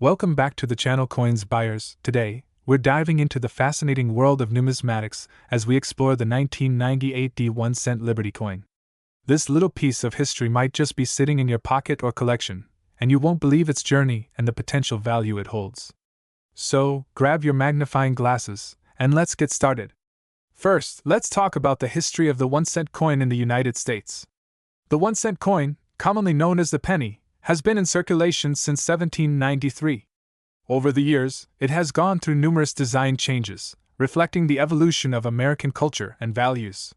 Welcome back to the channel Coins Buyers. Today, we're diving into the fascinating world of numismatics as we explore the 1998 D1 cent Liberty coin. This little piece of history might just be sitting in your pocket or collection, and you won't believe its journey and the potential value it holds. So, grab your magnifying glasses, and let's get started. First, let's talk about the history of the 1 cent coin in the United States. The 1 cent coin, commonly known as the penny, has been in circulation since 1793. Over the years, it has gone through numerous design changes, reflecting the evolution of American culture and values.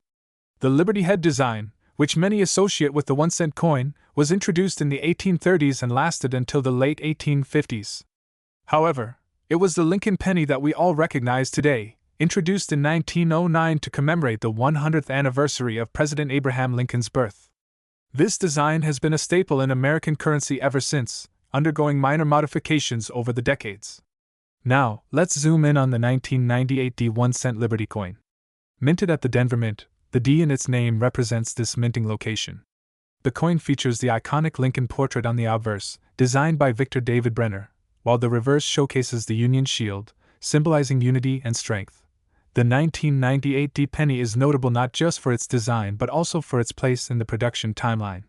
The Liberty head design, which many associate with the 1 cent coin, was introduced in the 1830s and lasted until the late 1850s. However, it was the Lincoln penny that we all recognize today, introduced in 1909 to commemorate the 100th anniversary of President Abraham Lincoln's birth. This design has been a staple in American currency ever since, undergoing minor modifications over the decades. Now, let's zoom in on the 1998 D1 cent Liberty coin. Minted at the Denver Mint, the D in its name represents this minting location. The coin features the iconic Lincoln portrait on the obverse, designed by Victor David Brenner, while the reverse showcases the Union shield, symbolizing unity and strength. The 1998 D penny is notable not just for its design but also for its place in the production timeline.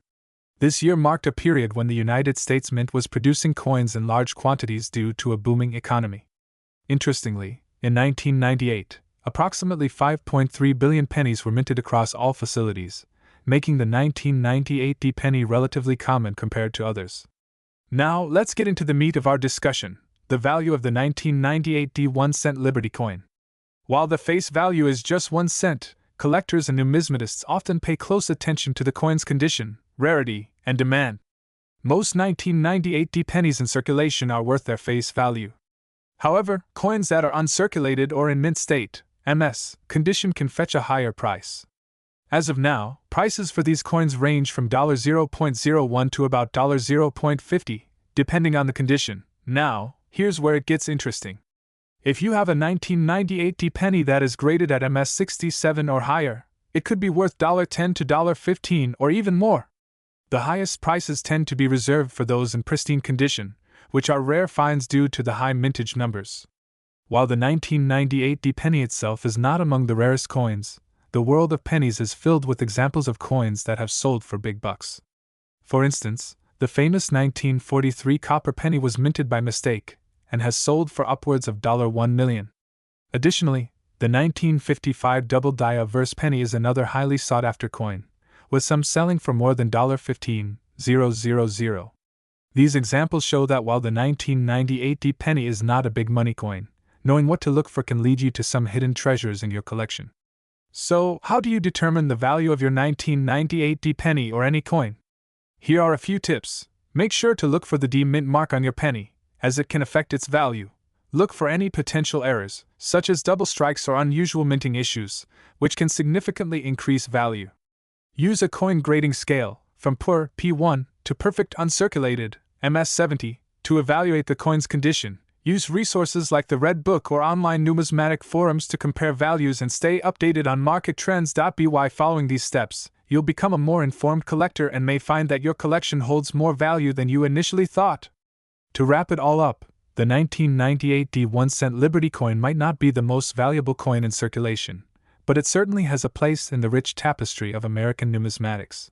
This year marked a period when the United States Mint was producing coins in large quantities due to a booming economy. Interestingly, in 1998, approximately 5.3 billion pennies were minted across all facilities, making the 1998 D penny relatively common compared to others. Now, let's get into the meat of our discussion: the value of the 1998 D1 cent Liberty coin. While the face value is just 1 cent, collectors and numismatists often pay close attention to the coin's condition, rarity, and demand. Most 1998 D pennies in circulation are worth their face value. However, coins that are uncirculated or in mint state, MS, condition can fetch a higher price. As of now, prices for these coins range from $0.01 to about $0.50, depending on the condition. Now, here's where it gets interesting. If you have a 1998 D penny that is graded at MS 67 or higher, it could be worth $10 to $15 or even more. The highest prices tend to be reserved for those in pristine condition, which are rare finds due to the high mintage numbers. While the 1998 D penny itself is not among the rarest coins, the world of pennies is filled with examples of coins that have sold for big bucks. For instance, the famous 1943 copper penny was minted by mistake and has sold for upwards of $1 million. Additionally, the 1955 double die obverse penny is another highly sought-after coin, with some selling for more than $15,000. These examples show that while the 1998 D penny is not a big money coin, knowing what to look for can lead you to some hidden treasures in your collection. So, how do you determine the value of your 1998 D penny or any coin? Here are a few tips. Make sure to look for the D mint mark on your penny, as it can affect its value. Look for any potential errors, such as double strikes or unusual minting issues, which can significantly increase value. Use a coin grading scale, from poor P1 to perfect uncirculated MS 70, to evaluate the coin's condition. Use resources like the Red Book or online numismatic forums to compare values and stay updated on market trends. By following these steps, you'll become a more informed collector and may find that your collection holds more value than you initially thought. To wrap it all up, the 1998 D1 cent Liberty coin might not be the most valuable coin in circulation, but it certainly has a place in the rich tapestry of American numismatics.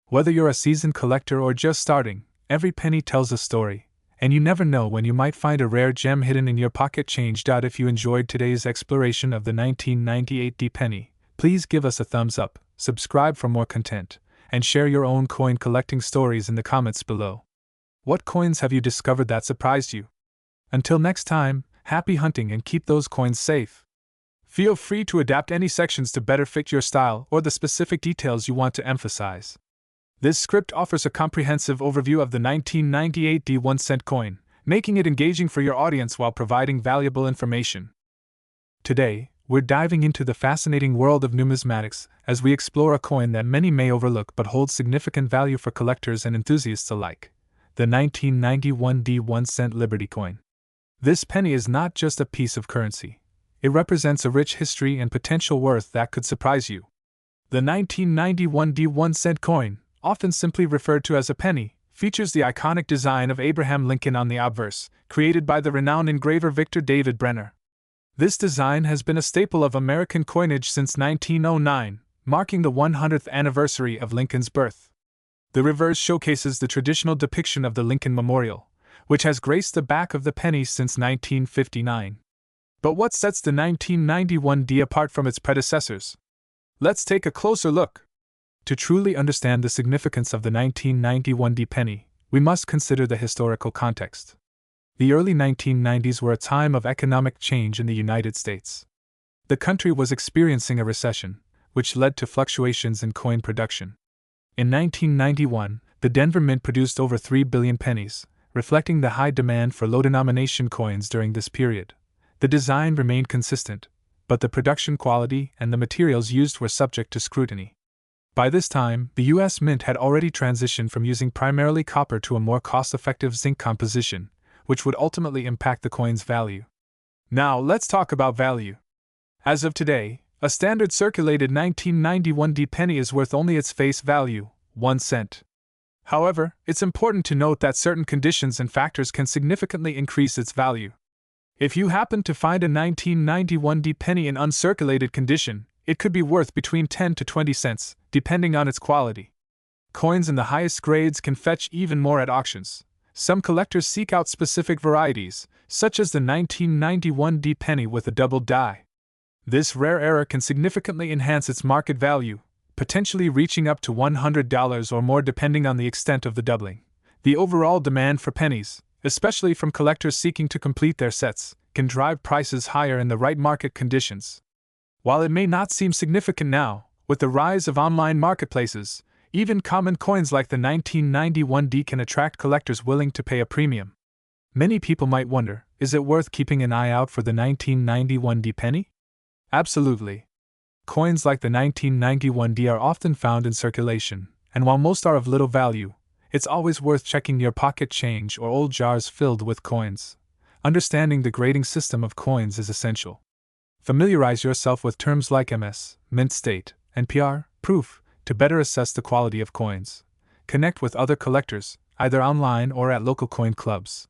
Whether you're a seasoned collector or just starting, every penny tells a story, and you never know when you might find a rare gem hidden in your pocket change. If you enjoyed today's exploration of the 1998 D penny, please give us a thumbs up, subscribe for more content, and share your own coin collecting stories in the comments below. What coins have you discovered that surprised you? Until next time, happy hunting and keep those coins safe. Feel free to adapt any sections to better fit your style or the specific details you want to emphasize. This script offers a comprehensive overview of the 1998 D1 cent coin, making it engaging for your audience while providing valuable information. Today, we're diving into the fascinating world of numismatics as we explore a coin that many may overlook but holds significant value for collectors and enthusiasts alike: the 1991 D1 cent Liberty coin. This penny is not just a piece of currency. It represents a rich history and potential worth that could surprise you. The 1991 D1 cent coin, often simply referred to as a penny, features the iconic design of Abraham Lincoln on the obverse, created by the renowned engraver Victor David Brenner. This design has been a staple of American coinage since 1909, marking the 100th anniversary of Lincoln's birth. The reverse showcases the traditional depiction of the Lincoln Memorial, which has graced the back of the penny since 1959. But what sets the 1991 D apart from its predecessors? Let's take a closer look. To truly understand the significance of the 1991 D penny, we must consider the historical context. The early 1990s were a time of economic change in the United States. The country was experiencing a recession, which led to fluctuations in coin production. In 1991, the Denver Mint produced over 3 billion pennies, reflecting the high demand for low-denomination coins during this period. The design remained consistent, but the production quality and the materials used were subject to scrutiny. By this time, the U.S. Mint had already transitioned from using primarily copper to a more cost-effective zinc composition, which would ultimately impact the coin's value. Now, let's talk about value. As of today, a standard circulated 1991 D penny is worth only its face value, 1 cent. However, it's important to note that certain conditions and factors can significantly increase its value. If you happen to find a 1991 D penny in uncirculated condition, it could be worth between 10 to 20 cents, depending on its quality. Coins in the highest grades can fetch even more at auctions. Some collectors seek out specific varieties, such as the 1991 D penny with a double die. This rare error can significantly enhance its market value, potentially reaching up to $100 or more depending on the extent of the doubling. The overall demand for pennies, especially from collectors seeking to complete their sets, can drive prices higher in the right market conditions. While it may not seem significant now, with the rise of online marketplaces, even common coins like the 1991 D can attract collectors willing to pay a premium. Many people might wonder, is it worth keeping an eye out for the 1991 D penny? Absolutely. Coins like the 1991 D are often found in circulation, and while most are of little value, it's always worth checking your pocket change or old jars filled with coins. Understanding the grading system of coins is essential. Familiarize yourself with terms like MS, mint state, and PR, proof, to better assess the quality of coins. Connect with other collectors, either online or at local coin clubs.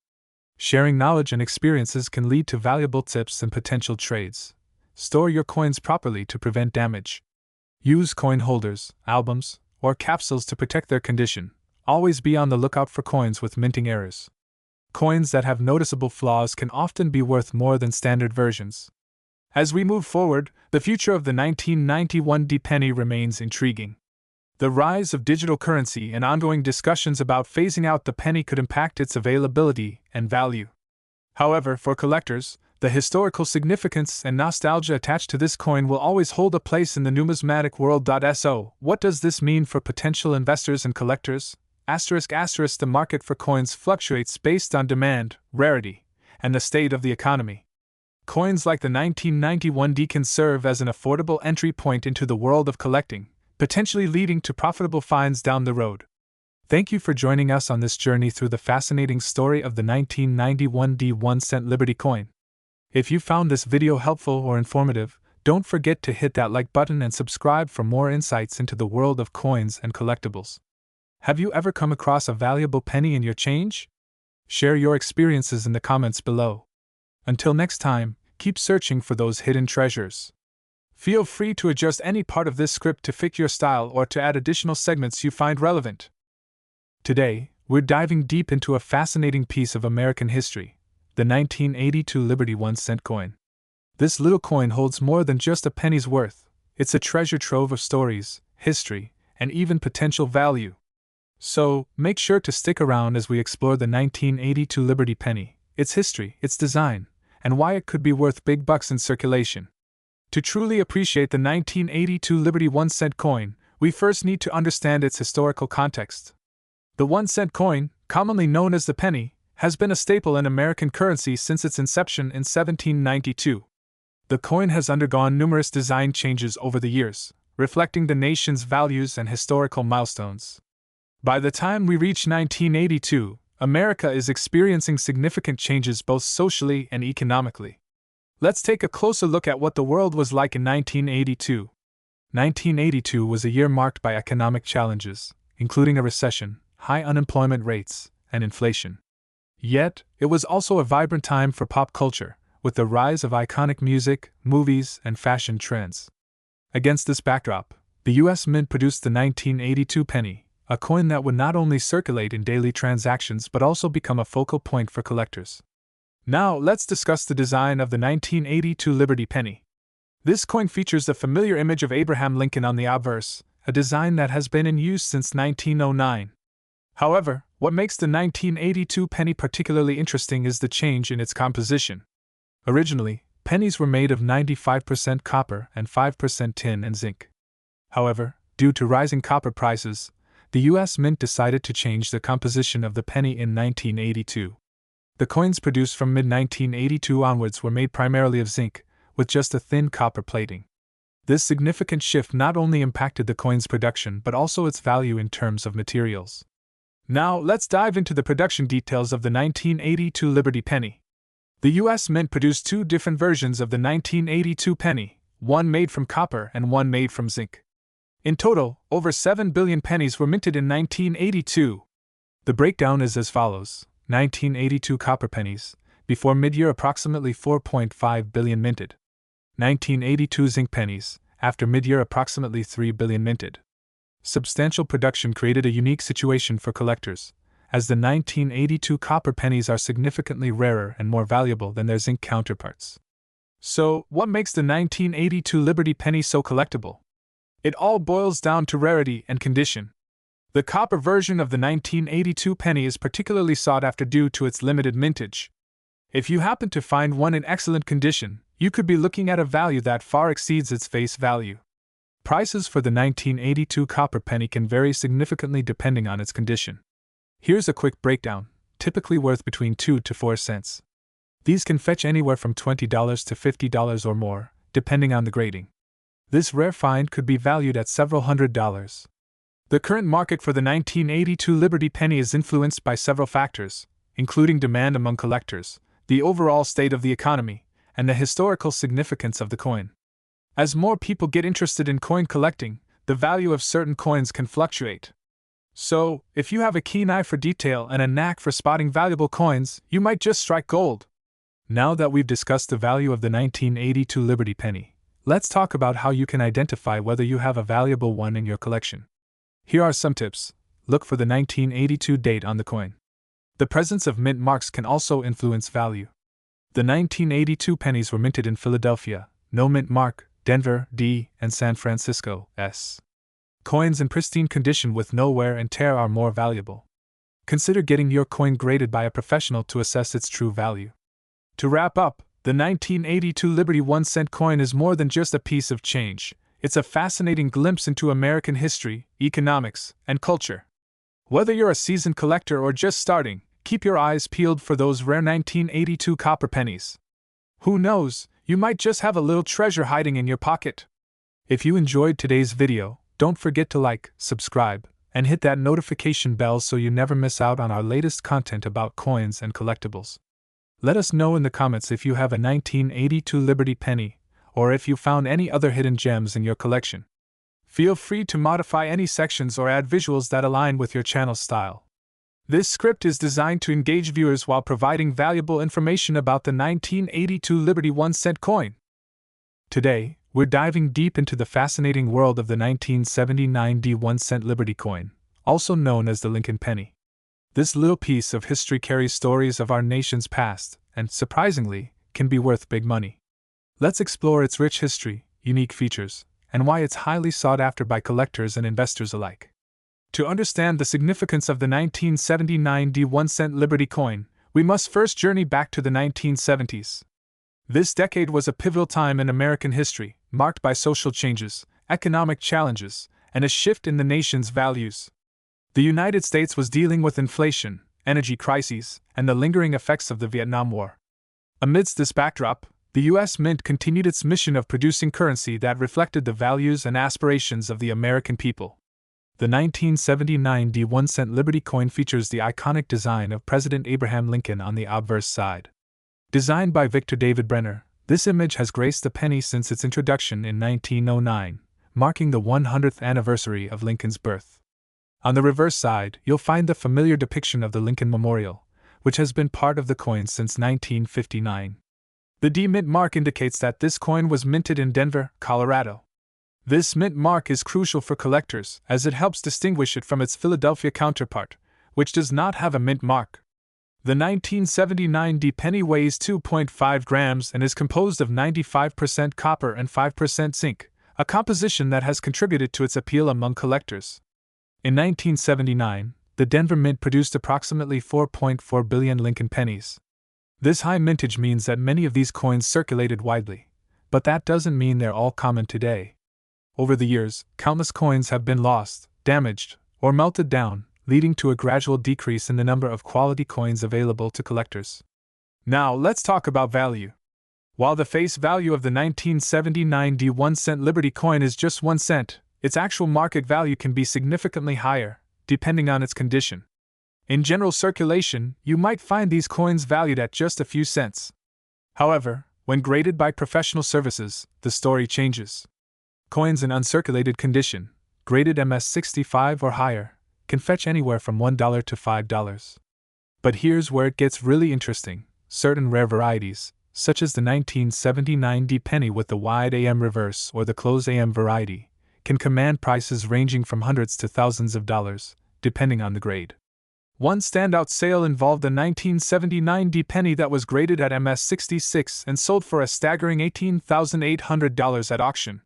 Sharing knowledge and experiences can lead to valuable tips and potential trades. Store your coins properly to prevent damage. Use coin holders, albums, or capsules to protect their condition. Always be on the lookout for coins with minting errors. Coins that have noticeable flaws can often be worth more than standard versions. As we move forward, the future of the 1991 D penny remains intriguing. The rise of digital currency and ongoing discussions about phasing out the penny could impact its availability and value. However, for collectors, the historical significance and nostalgia attached to this coin will always hold a place in the numismatic world. So, what does this mean for potential investors and collectors? The market for coins fluctuates based on demand, rarity, and the state of the economy. Coins like the 1991 D can serve as an affordable entry point into the world of collecting, potentially leading to profitable finds down the road. Thank you for joining us on this journey through the fascinating story of the 1991 D 1-cent Liberty coin. If you found this video helpful or informative, don't forget to hit that like button and subscribe for more insights into the world of coins and collectibles. Have you ever come across a valuable penny in your change? Share your experiences in the comments below. Until next time, keep searching for those hidden treasures. Feel free to adjust any part of this script to fit your style or to add additional segments you find relevant. Today, we're diving deep into a fascinating piece of American history, the 1982 Liberty 1-cent coin. This little coin holds more than just a penny's worth. It's a treasure trove of stories, history, and even potential value. So, make sure to stick around as we explore the 1982 Liberty penny, its history, its design, and why it could be worth big bucks in circulation. To truly appreciate the 1982 Liberty 1-cent coin, we first need to understand its historical context. The 1-cent coin, commonly known as the penny, has been a staple in American currency since its inception in 1792. The coin has undergone numerous design changes over the years, reflecting the nation's values and historical milestones. By the time we reach 1982, America is experiencing significant changes both socially and economically. Let's take a closer look at what the world was like in 1982. 1982 was a year marked by economic challenges, including a recession, high unemployment rates, and inflation. Yet, it was also a vibrant time for pop culture, with the rise of iconic music, movies, and fashion trends. Against this backdrop, the U.S. Mint produced the 1982 penny, a coin that would not only circulate in daily transactions but also become a focal point for collectors. Now, let's discuss the design of the 1982 Liberty Penny. This coin features the familiar image of Abraham Lincoln on the obverse, a design that has been in use since 1909. However, what makes the 1982 penny particularly interesting is the change in its composition. Originally, pennies were made of 95% copper and 5% tin and zinc. However, due to rising copper prices, the U.S. Mint decided to change the composition of the penny in 1982. The coins produced from mid-1982 onwards were made primarily of zinc, with just a thin copper plating. This significant shift not only impacted the coin's production but also its value in terms of materials. Now, let's dive into the production details of the 1982 Liberty Penny. The U.S. Mint produced two different versions of the 1982 penny, one made from copper and one made from zinc. In total, over 7 billion pennies were minted in 1982. The breakdown is as follows: 1982 copper pennies, before mid-year approximately 4.5 billion minted. 1982 zinc pennies, after mid-year approximately 3 billion minted. Substantial production created a unique situation for collectors, as the 1982 copper pennies are significantly rarer and more valuable than their zinc counterparts. So, what makes the 1982 Liberty Penny so collectible? It all boils down to rarity and condition. The copper version of the 1982 penny is particularly sought after due to its limited mintage. If you happen to find one in excellent condition, you could be looking at a value that far exceeds its face value. Prices for the 1982 copper penny can vary significantly depending on its condition. Here's a quick breakdown, typically worth between 2 to 4 cents. These can fetch anywhere from $20 to $50 or more, depending on the grading. This rare find could be valued at several $100s. The current market for the 1982 Liberty Penny is influenced by several factors, including demand among collectors, the overall state of the economy, and the historical significance of the coin. As more people get interested in coin collecting, the value of certain coins can fluctuate. So, if you have a keen eye for detail and a knack for spotting valuable coins, you might just strike gold. Now that we've discussed the value of the 1982 Liberty Penny, let's talk about how you can identify whether you have a valuable one in your collection. Here are some tips. Look for the 1982 date on the coin. The presence of mint marks can also influence value. The 1982 pennies were minted in Philadelphia, no mint mark, Denver, D, and San Francisco, S. Coins in pristine condition with no wear and tear are more valuable. Consider getting your coin graded by a professional to assess its true value. To wrap up, the 1982 Liberty 1-cent coin is more than just a piece of change. It's a fascinating glimpse into American history, economics, and culture. Whether you're a seasoned collector or just starting, keep your eyes peeled for those rare 1982 copper pennies. Who knows, you might just have a little treasure hiding in your pocket. If you enjoyed today's video, don't forget to like, subscribe, and hit that notification bell so you never miss out on our latest content about coins and collectibles. Let us know in the comments if you have a 1982 Liberty penny, or if you found any other hidden gems in your collection. Feel free to modify any sections or add visuals that align with your channel's style. This script is designed to engage viewers while providing valuable information about the 1982 Liberty 1-cent coin. Today, we're diving deep into the fascinating world of the 1979 1-cent Liberty coin, also known as the Lincoln penny. This little piece of history carries stories of our nation's past, and, surprisingly, can be worth big money. Let's explore its rich history, unique features, and why it's highly sought after by collectors and investors alike. To understand the significance of the 1979 1-cent Liberty coin, we must first journey back to the 1970s. This decade was a pivotal time in American history, marked by social changes, economic challenges, and a shift in the nation's values. The United States was dealing with inflation, energy crises, and the lingering effects of the Vietnam War. Amidst this backdrop, the U.S. Mint continued its mission of producing currency that reflected the values and aspirations of the American people. The 1979 1-cent Liberty coin features the iconic design of President Abraham Lincoln on the obverse side. Designed by Victor David Brenner, this image has graced the penny since its introduction in 1909, marking the 100th anniversary of Lincoln's birth. On the reverse side, you'll find the familiar depiction of the Lincoln Memorial, which has been part of the coin since 1959. The D mint mark indicates that this coin was minted in Denver, Colorado. This mint mark is crucial for collectors as it helps distinguish it from its Philadelphia counterpart, which does not have a mint mark. The 1979 D penny weighs 2.5 grams and is composed of 95% copper and 5% zinc, a composition that has contributed to its appeal among collectors. In 1979, the Denver Mint produced approximately 4.4 billion Lincoln pennies. This high mintage means that many of these coins circulated widely, but that doesn't mean they're all common today. Over the years, countless coins have been lost, damaged, or melted down, leading to a gradual decrease in the number of quality coins available to collectors. Now, let's talk about value. While the face value of the 1979 D 1-cent Liberty coin is just 1 cent, its actual market value can be significantly higher, depending on its condition. In general circulation, you might find these coins valued at just a few cents. However, when graded by professional services, the story changes. Coins in uncirculated condition, graded MS65 or higher, can fetch anywhere from $1 to $5. But here's where it gets really interesting. Certain rare varieties, such as the 1979 D penny with the wide AM reverse or the closed AM variety, can command prices ranging from hundreds to thousands of dollars, depending on the grade. One standout sale involved the 1979 D penny that was graded at MS66 and sold for a staggering $18,800 at auction.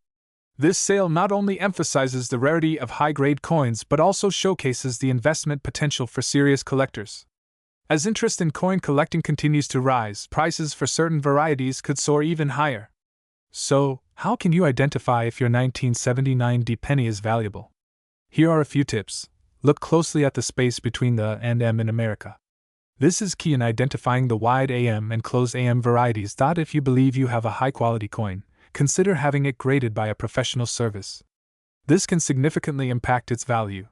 This sale not only emphasizes the rarity of high-grade coins but also showcases the investment potential for serious collectors. As interest in coin collecting continues to rise, prices for certain varieties could soar even higher. So, how can you identify if your 1979 D penny is valuable? Here are a few tips. Look closely at the space between the and M in America. This is key in identifying the wide AM and closed AM varieties. If you believe you have a high-quality coin, consider having it graded by a professional service. This can significantly impact its value.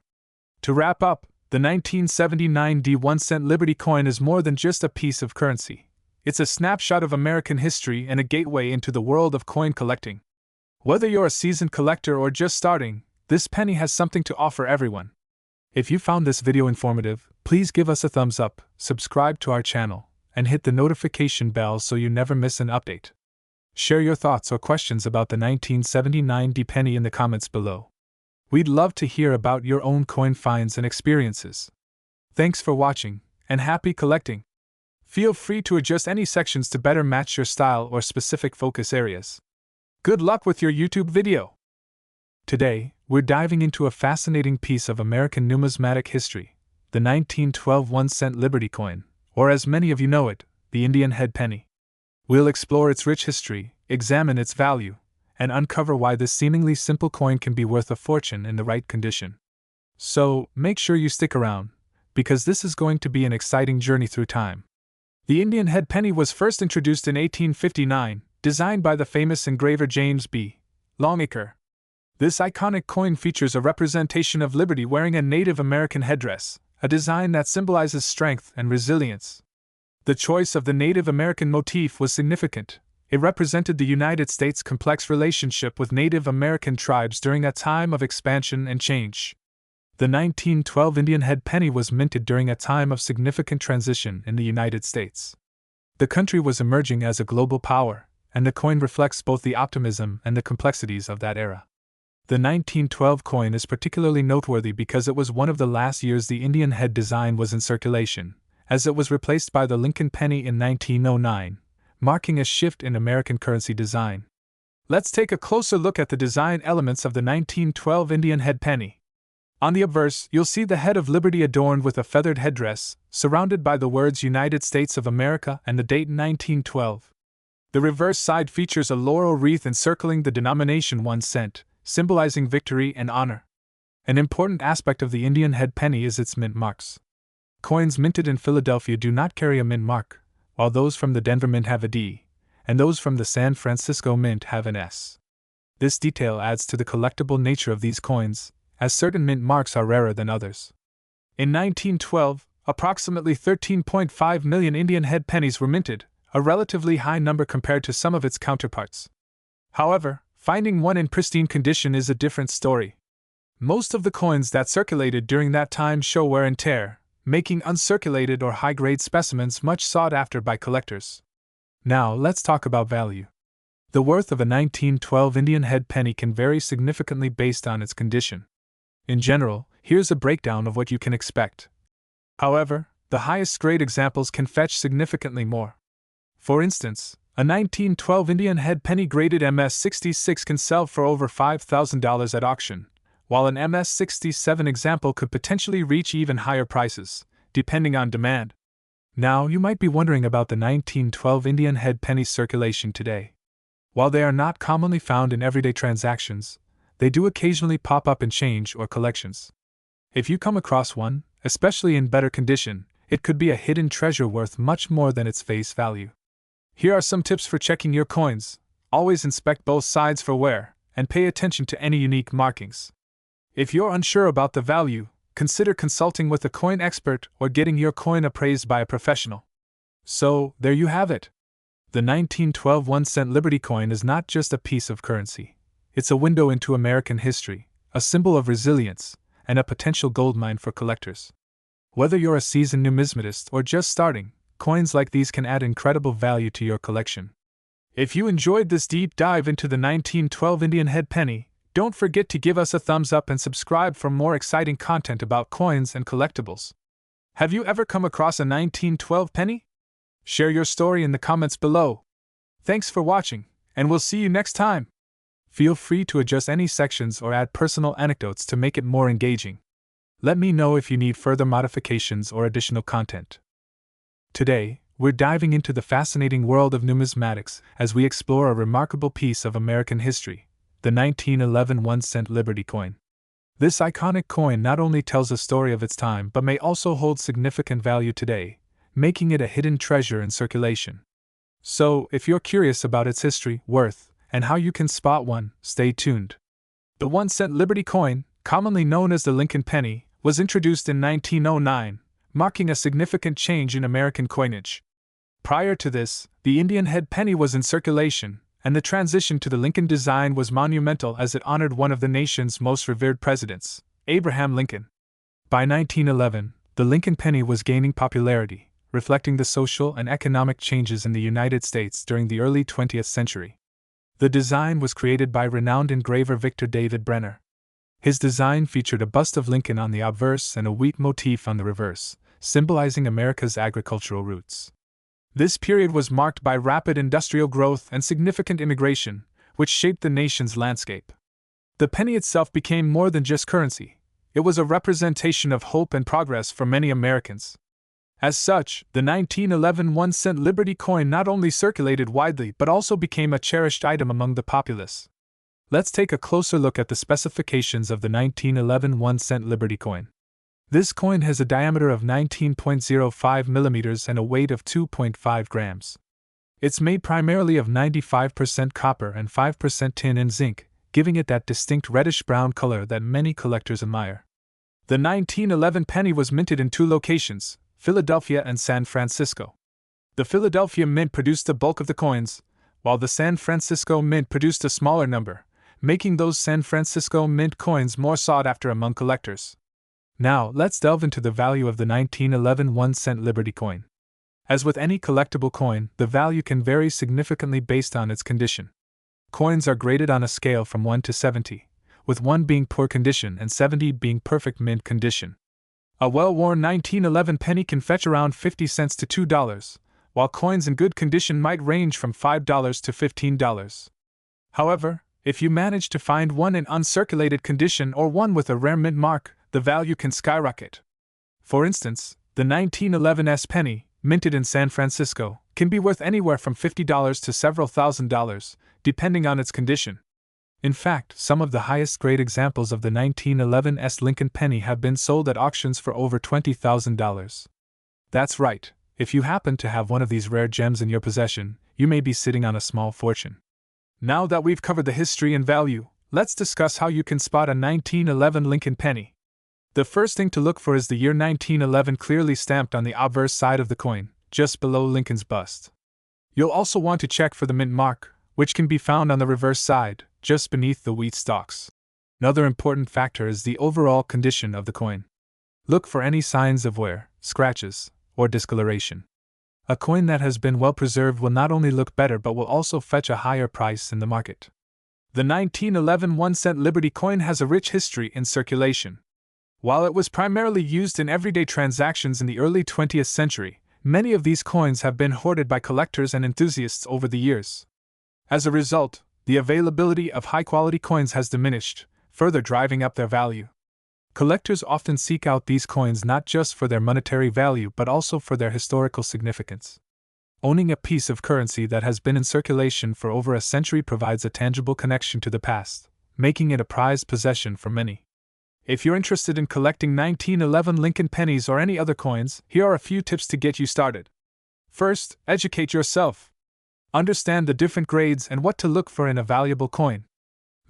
To wrap up, the 1979 D 1-cent Liberty coin is more than just a piece of currency. It's a snapshot of American history and a gateway into the world of coin collecting. Whether you're a seasoned collector or just starting, this penny has something to offer everyone. If you found this video informative, please give us a thumbs up, subscribe to our channel, and hit the notification bell so you never miss an update. Share your thoughts or questions about the 1979 D penny in the comments below. We'd love to hear about your own coin finds and experiences. Thanks for watching, and happy collecting! Feel free to adjust any sections to better match your style or specific focus areas. Good luck with your YouTube video! Today, we're diving into a fascinating piece of American numismatic history, the 1912 1-cent Liberty coin, or as many of you know it, the Indian head penny. We'll explore its rich history, examine its value, and uncover why this seemingly simple coin can be worth a fortune in the right condition. So, make sure you stick around, because this is going to be an exciting journey through time. The Indian head penny was first introduced in 1859, designed by the famous engraver James B. Longacre. This iconic coin features a representation of Liberty wearing a Native American headdress, a design that symbolizes strength and resilience. The choice of the Native American motif was significant. It represented the United States' complex relationship with Native American tribes during a time of expansion and change. The 1912 Indian head penny was minted during a time of significant transition in the United States. The country was emerging as a global power, and the coin reflects both the optimism and the complexities of that era. The 1912 coin is particularly noteworthy because it was one of the last years the Indian head design was in circulation, as it was replaced by the Lincoln penny in 1909, marking a shift in American currency design. Let's take a closer look at the design elements of the 1912 Indian head penny. On the obverse, you'll see the head of Liberty adorned with a feathered headdress, surrounded by the words United States of America and the date 1912. The reverse side features a laurel wreath encircling the denomination 1 cent, symbolizing victory and honor. An important aspect of the Indian head penny is its mint marks. Coins minted in Philadelphia do not carry a mint mark, while those from the Denver Mint have a D, and those from the San Francisco Mint have an S. This detail adds to the collectible nature of these coins, as certain mint marks are rarer than others. In 1912, approximately 13.5 million Indian head pennies were minted, a relatively high number compared to some of its counterparts. However, finding one in pristine condition is a different story. Most of the coins that circulated during that time show wear and tear, making uncirculated or high-grade specimens much sought after by collectors. Now, let's talk about value. The worth of a 1912 Indian head penny can vary significantly based on its condition. In general, here's a breakdown of what you can expect. However, the highest grade examples can fetch significantly more. For instance, a 1912 Indian head penny graded MS-66 can sell for over $5,000 at auction, while an MS-67 example could potentially reach even higher prices, depending on demand. Now, you might be wondering about the 1912 Indian head penny circulation today. While they are not commonly found in everyday transactions, they do occasionally pop up in change or collections. If you come across one, especially in better condition, it could be a hidden treasure worth much more than its face value. Here are some tips for checking your coins. Always inspect both sides for wear, and pay attention to any unique markings. If you're unsure about the value, consider consulting with a coin expert or getting your coin appraised by a professional. So, there you have it. The 1912 1-cent Liberty coin is not just a piece of currency. It's a window into American history, a symbol of resilience, and a potential goldmine for collectors. Whether you're a seasoned numismatist or just starting, coins like these can add incredible value to your collection. If you enjoyed this deep dive into the 1912 Indian head penny, don't forget to give us a thumbs up and subscribe for more exciting content about coins and collectibles. Have you ever come across a 1912 penny? Share your story in the comments below. Thanks for watching, and we'll see you next time. Feel free to adjust any sections or add personal anecdotes to make it more engaging. Let me know if you need further modifications or additional content. Today, we're diving into the fascinating world of numismatics as we explore a remarkable piece of American history, the 1911 1-cent Liberty coin. This iconic coin not only tells a story of its time but may also hold significant value today, making it a hidden treasure in circulation. So, if you're curious about its history, worth, and how you can spot one, stay tuned. The 1-cent Liberty coin, commonly known as the Lincoln penny, was introduced in 1909, marking a significant change in American coinage. Prior to this, the Indian head penny was in circulation, and the transition to the Lincoln design was monumental as it honored one of the nation's most revered presidents, Abraham Lincoln. By 1911, the Lincoln penny was gaining popularity, reflecting the social and economic changes in the United States during the early 20th century. The design was created by renowned engraver Victor David Brenner. His design featured a bust of Lincoln on the obverse and a wheat motif on the reverse, symbolizing America's agricultural roots. This period was marked by rapid industrial growth and significant immigration, which shaped the nation's landscape. The penny itself became more than just currency. It was a representation of hope and progress for many Americans. As such, the 1911 1-cent Liberty coin not only circulated widely but also became a cherished item among the populace. Let's take a closer look at the specifications of the 1911 1-cent Liberty coin. This coin has a diameter of 19.05 millimeters and a weight of 2.5 grams. It's made primarily of 95% copper and 5% tin and zinc, giving it that distinct reddish-brown color that many collectors admire. The 1911 penny was minted in two locations, Philadelphia and San Francisco. The Philadelphia Mint produced the bulk of the coins, while the San Francisco Mint produced a smaller number, making those San Francisco Mint coins more sought after among collectors. Now, let's delve into the value of the 1911 1-cent Liberty coin. As with any collectible coin, the value can vary significantly based on its condition. Coins are graded on a scale from 1 to 70, with 1 being poor condition and 70 being perfect mint condition. A well-worn 1911 penny can fetch around 50 cents to $2, while coins in good condition might range from $5 to $15. However, if you manage to find one in uncirculated condition or one with a rare mint mark, the value can skyrocket. For instance, the 1911 S penny, minted in San Francisco, can be worth anywhere from $50 to several $1,000s, depending on its condition. In fact, some of the highest grade examples of the 1911 S Lincoln penny have been sold at auctions for over $20,000. That's right, if you happen to have one of these rare gems in your possession, you may be sitting on a small fortune. Now that we've covered the history and value, let's discuss how you can spot a 1911 Lincoln penny. The first thing to look for is the year 1911 clearly stamped on the obverse side of the coin, just below Lincoln's bust. You'll also want to check for the mint mark, which can be found on the reverse side, just beneath the wheat stalks. Another important factor is the overall condition of the coin. Look for any signs of wear, scratches, or discoloration. A coin that has been well preserved will not only look better but will also fetch a higher price in the market. The 1911 1-cent Liberty coin has a rich history in circulation. While it was primarily used in everyday transactions in the early 20th century, many of these coins have been hoarded by collectors and enthusiasts over the years. As a result, the availability of high-quality coins has diminished, further driving up their value. Collectors often seek out these coins not just for their monetary value but also for their historical significance. Owning a piece of currency that has been in circulation for over a century provides a tangible connection to the past, making it a prized possession for many. If you're interested in collecting 1911 Lincoln pennies or any other coins, here are a few tips to get you started. First, educate yourself. Understand the different grades and what to look for in a valuable coin.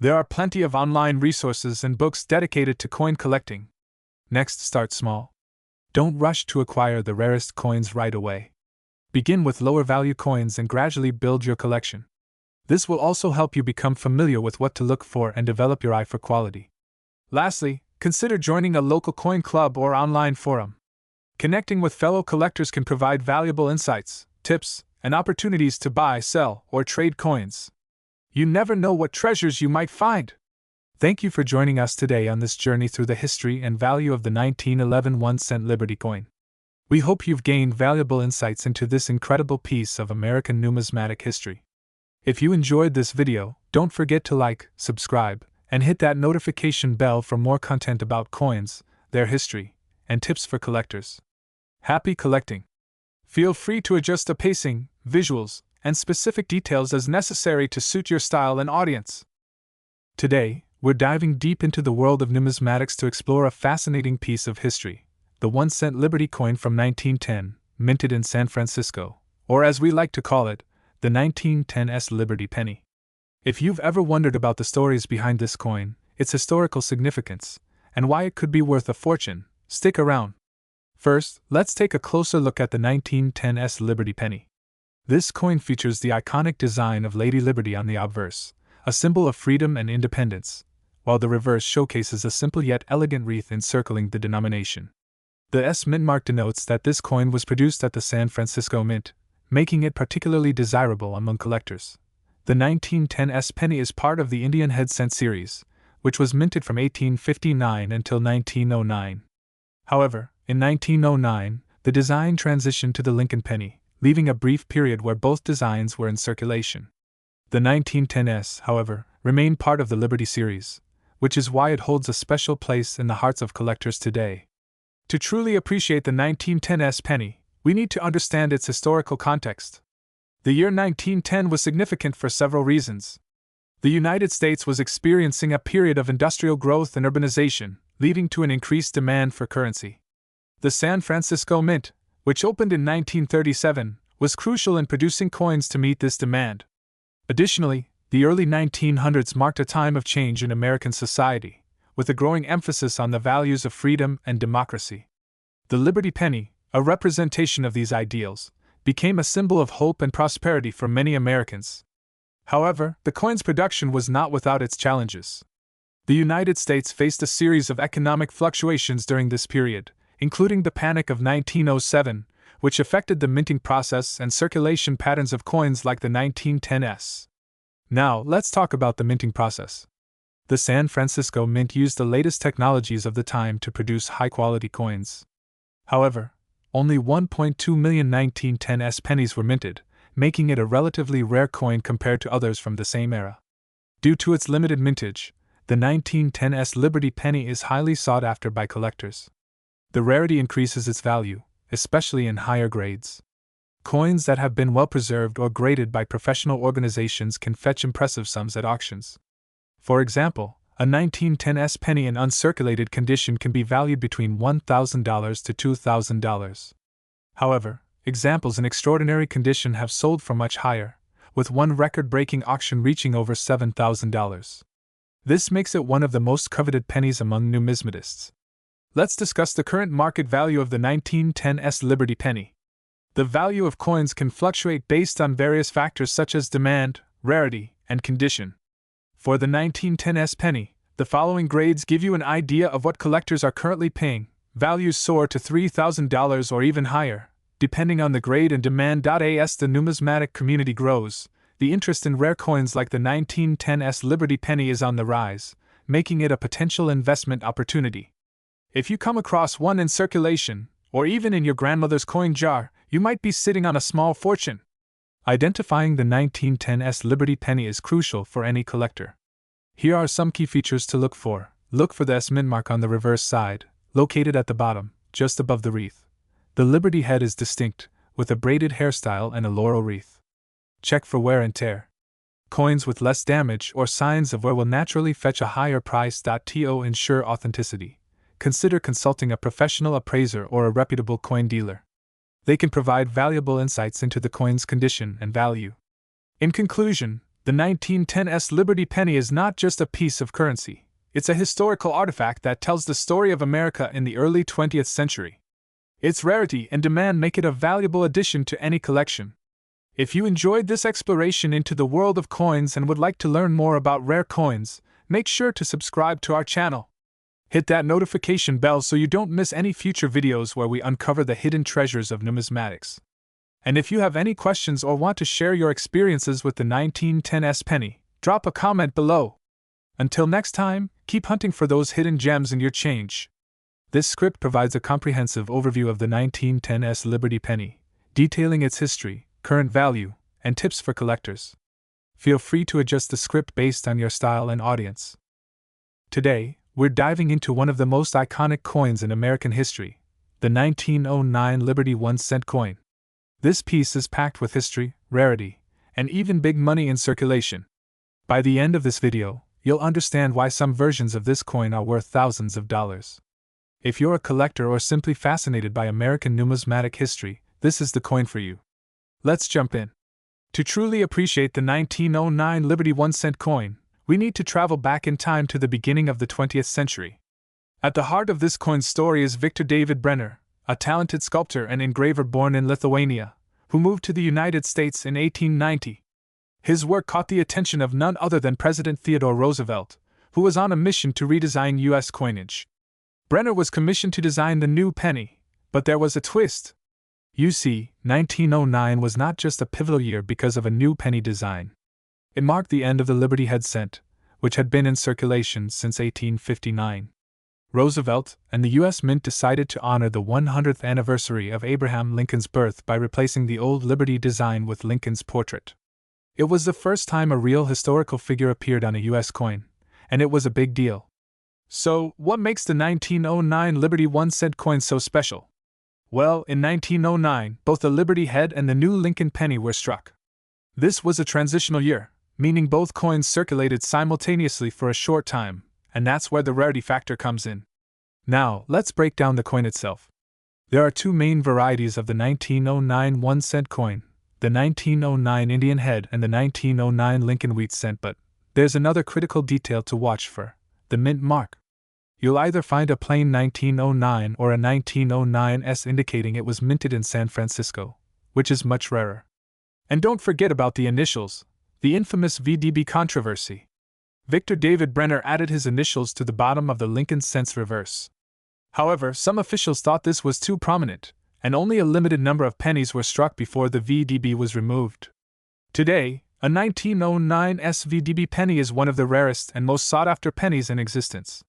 There are plenty of online resources and books dedicated to coin collecting. Next, start small. Don't rush to acquire the rarest coins right away. Begin with lower value coins and gradually build your collection. This will also help you become familiar with what to look for and develop your eye for quality. Lastly, consider joining a local coin club or online forum. Connecting with fellow collectors can provide valuable insights, tips, and opportunities to buy, sell, or trade coins. You never know what treasures you might find. Thank you for joining us today on this journey through the history and value of the 1911 1-cent Liberty coin. We hope you've gained valuable insights into this incredible piece of American numismatic history. If you enjoyed this video, don't forget to like, subscribe, and hit that notification bell for more content about coins, their history, and tips for collectors. Happy collecting! Feel free to adjust the pacing, visuals, and specific details as necessary to suit your style and audience. Today, we're diving deep into the world of numismatics to explore a fascinating piece of history, the 1-cent Liberty coin from 1910, minted in San Francisco, or as we like to call it, the 1910s Liberty penny. If you've ever wondered about the stories behind this coin, its historical significance, and why it could be worth a fortune, stick around. First, let's take a closer look at the 1910s Liberty penny. This coin features the iconic design of Lady Liberty on the obverse, a symbol of freedom and independence, while the reverse showcases a simple yet elegant wreath encircling the denomination. The S mint mark denotes that this coin was produced at the San Francisco Mint, making it particularly desirable among collectors. The 1910s penny is part of the Indian head cent series, which was minted from 1859 until 1909. However, in 1909, the design transitioned to the Lincoln penny, leaving a brief period where both designs were in circulation. The 1910s, however, remain part of the Liberty series, which is why it holds a special place in the hearts of collectors today. To truly appreciate the 1910s penny, we need to understand its historical context. The year 1910 was significant for several reasons. The United States was experiencing a period of industrial growth and urbanization, leading to an increased demand for currency. The San Francisco Mint, which opened in 1937, was crucial in producing coins to meet this demand. Additionally, the early 1900s marked a time of change in American society, with a growing emphasis on the values of freedom and democracy. The Liberty penny, a representation of these ideals, became a symbol of hope and prosperity for many Americans. However, the coin's production was not without its challenges. The United States faced a series of economic fluctuations during this period, including the Panic of 1907, which affected the minting process and circulation patterns of coins like the 1910s. Now, let's talk about the minting process. The San Francisco Mint used the latest technologies of the time to produce high-quality coins. However, only 1.2 million 1910s pennies were minted, making it a relatively rare coin compared to others from the same era. Due to its limited mintage, the 1910s Liberty penny is highly sought after by collectors. The rarity increases its value, especially in higher grades. Coins that have been well preserved or graded by professional organizations can fetch impressive sums at auctions. For example, a 1910s penny in uncirculated condition can be valued between $1,000 to $2,000. However, examples in extraordinary condition have sold for much higher, with one record-breaking auction reaching over $7,000. This makes it one of the most coveted pennies among numismatists. Let's discuss the current market value of the 1910s Liberty penny. The value of coins can fluctuate based on various factors such as demand, rarity, and condition. For the 1910s penny, The following grades give you an idea of what collectors are currently paying. Values soar to $3,000 or even higher, depending on the grade and demand. As the numismatic community grows, the interest in rare coins like the 1910s Liberty penny is on the rise, making it a potential investment opportunity. If you come across one in circulation, or even in your grandmother's coin jar, you might be sitting on a small fortune. Identifying the 1910s Liberty penny is crucial for any collector. Here are some key features to look for. Look for the S mint mark on the reverse side, located at the bottom, just above the wreath. The Liberty head is distinct, with a braided hairstyle and a laurel wreath. Check for wear and tear. Coins with less damage or signs of wear will naturally fetch a higher price. To ensure authenticity, consider consulting a professional appraiser or a reputable coin dealer. They can provide valuable insights into the coin's condition and value. In conclusion, the 1910s Liberty penny is not just a piece of currency, it's a historical artifact that tells the story of America in the early 20th century. Its rarity and demand make it a valuable addition to any collection. If you enjoyed this exploration into the world of coins and would like to learn more about rare coins, make sure to subscribe to our channel. Hit that notification bell so you don't miss any future videos where we uncover the hidden treasures of numismatics. And if you have any questions or want to share your experiences with the 1910s penny, drop a comment below. Until next time, keep hunting for those hidden gems in your change. This script provides a comprehensive overview of the 1910s Liberty penny, detailing its history, current value, and tips for collectors. Feel free to adjust the script based on your style and audience. Today, we're diving into one of the most iconic coins in American history, the 1909 Liberty 1-cent coin. This piece is packed with history, rarity, and even big money in circulation. By the end of this video, you'll understand why some versions of this coin are worth thousands of dollars. If you're a collector or simply fascinated by American numismatic history, this is the coin for you. Let's jump in. To truly appreciate the 1909 Liberty 1-cent coin, we need to travel back in time to the beginning of the 20th century. At the heart of this coin's story is Victor David Brenner, a talented sculptor and engraver born in Lithuania, who moved to the United States in 1890. His work caught the attention of none other than President Theodore Roosevelt, who was on a mission to redesign U.S. coinage. Brenner was commissioned to design the new penny, but there was a twist. You see, 1909 was not just a pivotal year because of a new penny design. It marked the end of the Liberty head cent, which had been in circulation since 1859. Roosevelt and the U.S. Mint decided to honor the 100th anniversary of Abraham Lincoln's birth by replacing the old Liberty design with Lincoln's portrait. It was the first time a real historical figure appeared on a U.S. coin, and it was a big deal. So, what makes the 1909 Liberty 1-cent coin so special? Well, in 1909, both the Liberty head and the new Lincoln penny were struck. This was a transitional year, meaning both coins circulated simultaneously for a short time, and that's where the rarity factor comes in. Now, let's break down the coin itself. There are two main varieties of the 1909 1-cent coin, the 1909 Indian head and the 1909 Lincoln wheat cent, but there's another critical detail to watch for, the mint mark. You'll either find a plain 1909 or a 1909S indicating it was minted in San Francisco, which is much rarer. And don't forget about the initials, the infamous VDB controversy. Victor David Brenner added his initials to the bottom of the Lincoln cent's reverse. However, some officials thought this was too prominent, and only a limited number of pennies were struck before the VDB was removed. Today, a 1909S VDB penny is one of the rarest and most sought-after pennies in existence.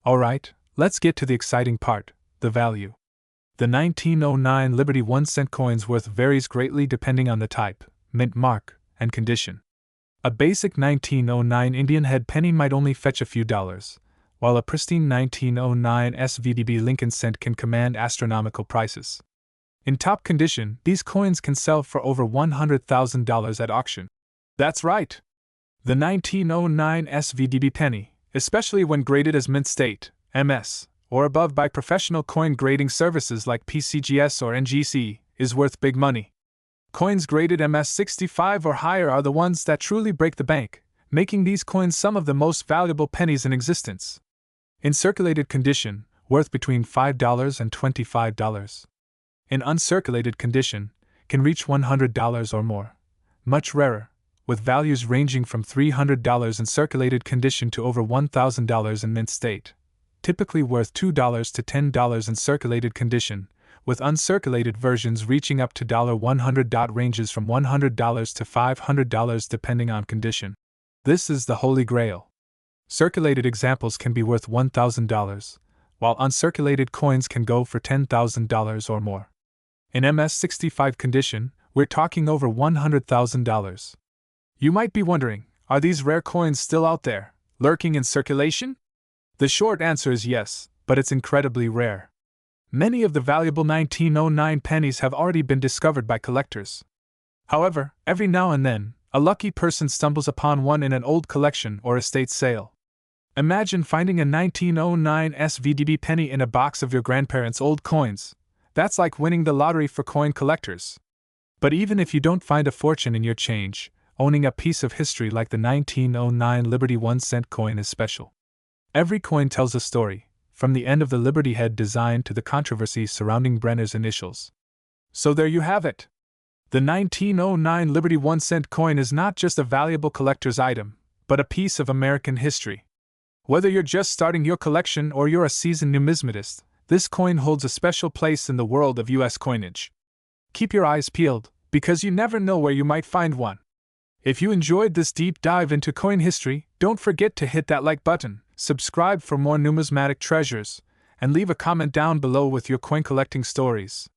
Alright, let's get to the exciting part, the value. The 1909 Liberty 1-cent coin's worth varies greatly depending on the type, mint mark, and condition. A basic 1909 Indian head penny might only fetch a few dollars, while a pristine 1909 SVDB Lincoln cent can command astronomical prices. In top condition, these coins can sell for over $100,000 at auction. That's right! The 1909 SVDB penny, especially when graded as mint state, MS, or above by professional coin grading services like PCGS or NGC, is worth big money. Coins graded MS 65 or higher are the ones that truly break the bank, making these coins some of the most valuable pennies in existence. In circulated condition, worth between $5 and $25. In uncirculated condition, can reach $100 or more. Much rarer, with values ranging from $300 in circulated condition to over $1,000 in mint state, typically worth $2 to $10 in circulated condition, with uncirculated versions reaching up to $100. Ranges from $100 to $500 depending on condition. This is the Holy Grail. Circulated examples can be worth $1,000, while uncirculated coins can go for $10,000 or more. In MS-65 condition, we're talking over $100,000. You might be wondering, are these rare coins still out there, lurking in circulation? The short answer is yes, but it's incredibly rare. Many of the valuable 1909 pennies have already been discovered by collectors. However, every now and then, a lucky person stumbles upon one in an old collection or estate sale. Imagine finding a 1909 SVDB penny in a box of your grandparents' old coins. That's like winning the lottery for coin collectors. But even if you don't find a fortune in your change, owning a piece of history like the 1909 Liberty 1-cent coin is special. Every coin tells a story, from the end of the Liberty Head design to the controversy surrounding Brenner's initials. So there you have it. The 1909 Liberty 1-cent coin is not just a valuable collector's item, but a piece of American history. Whether you're just starting your collection or you're a seasoned numismatist, this coin holds a special place in the world of U.S. coinage. Keep your eyes peeled, because you never know where you might find one. If you enjoyed this deep dive into coin history, don't forget to hit that like button, subscribe for more numismatic treasures, and leave a comment down below with your coin collecting stories.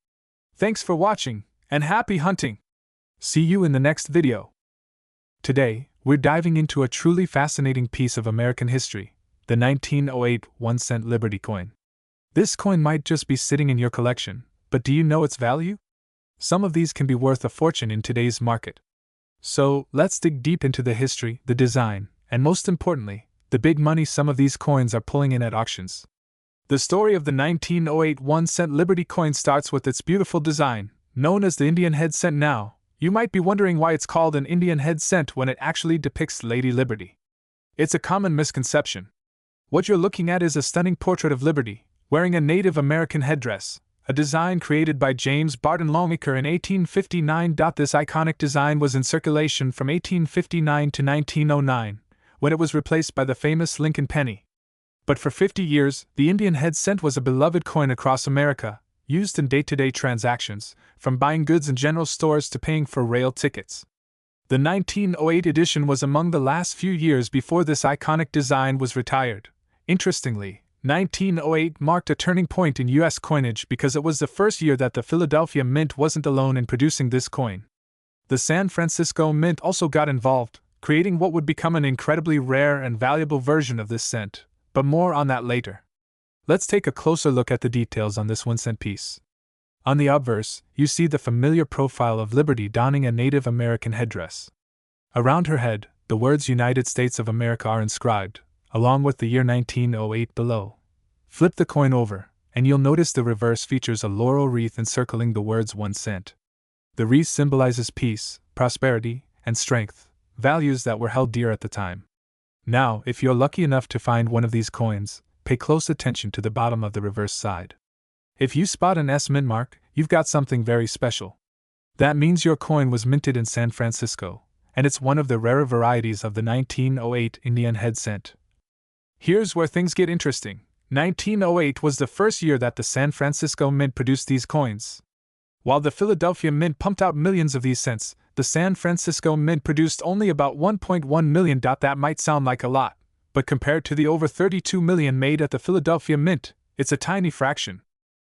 Thanks for watching, and happy hunting! See you in the next video. Today, we're diving into a truly fascinating piece of American history, the 1908 1-cent Liberty coin. This coin might just be sitting in your collection, but do you know its value? Some of these can be worth a fortune in today's market. So, let's dig deep into the history, the design, and most importantly, the big money some of these coins are pulling in at auctions. The story of the 1908 1-cent Liberty coin starts with its beautiful design, known as the Indian head cent. Now, you might be wondering why it's called an Indian head cent when it actually depicts Lady Liberty. It's a common misconception. What you're looking at is a stunning portrait of Liberty, wearing a Native American headdress, a design created by James Barton Longacre in 1859. This iconic design was in circulation from 1859 to 1909, when it was replaced by the famous Lincoln penny. But for 50 years, the Indian head cent was a beloved coin across America, used in day-to-day transactions, from buying goods in general stores to paying for rail tickets. The 1908 edition was among the last few years before this iconic design was retired. Interestingly, 1908 marked a turning point in U.S. coinage because it was the first year that the Philadelphia Mint wasn't alone in producing this coin. The San Francisco Mint also got involved, creating what would become an incredibly rare and valuable version of this cent, but more on that later. Let's take a closer look at the details on this 1-cent piece. On the obverse, you see the familiar profile of Liberty donning a Native American headdress. Around her head, the words United States of America are inscribed, along with the year 1908 below. Flip the coin over, and you'll notice the reverse features a laurel wreath encircling the words 1 cent. The wreath symbolizes peace, prosperity, and strength, values that were held dear at the time. Now, if you're lucky enough to find one of these coins, pay close attention to the bottom of the reverse side. If you spot an S mint mark, you've got something very special. That means your coin was minted in San Francisco, and it's one of the rarer varieties of the 1908 Indian head cent. Here's where things get interesting. 1908 was the first year that the San Francisco Mint produced these coins. While the Philadelphia Mint pumped out millions of these cents, the San Francisco Mint produced only about 1.1 million. That might sound like a lot, but compared to the over 32 million made at the Philadelphia Mint, it's a tiny fraction.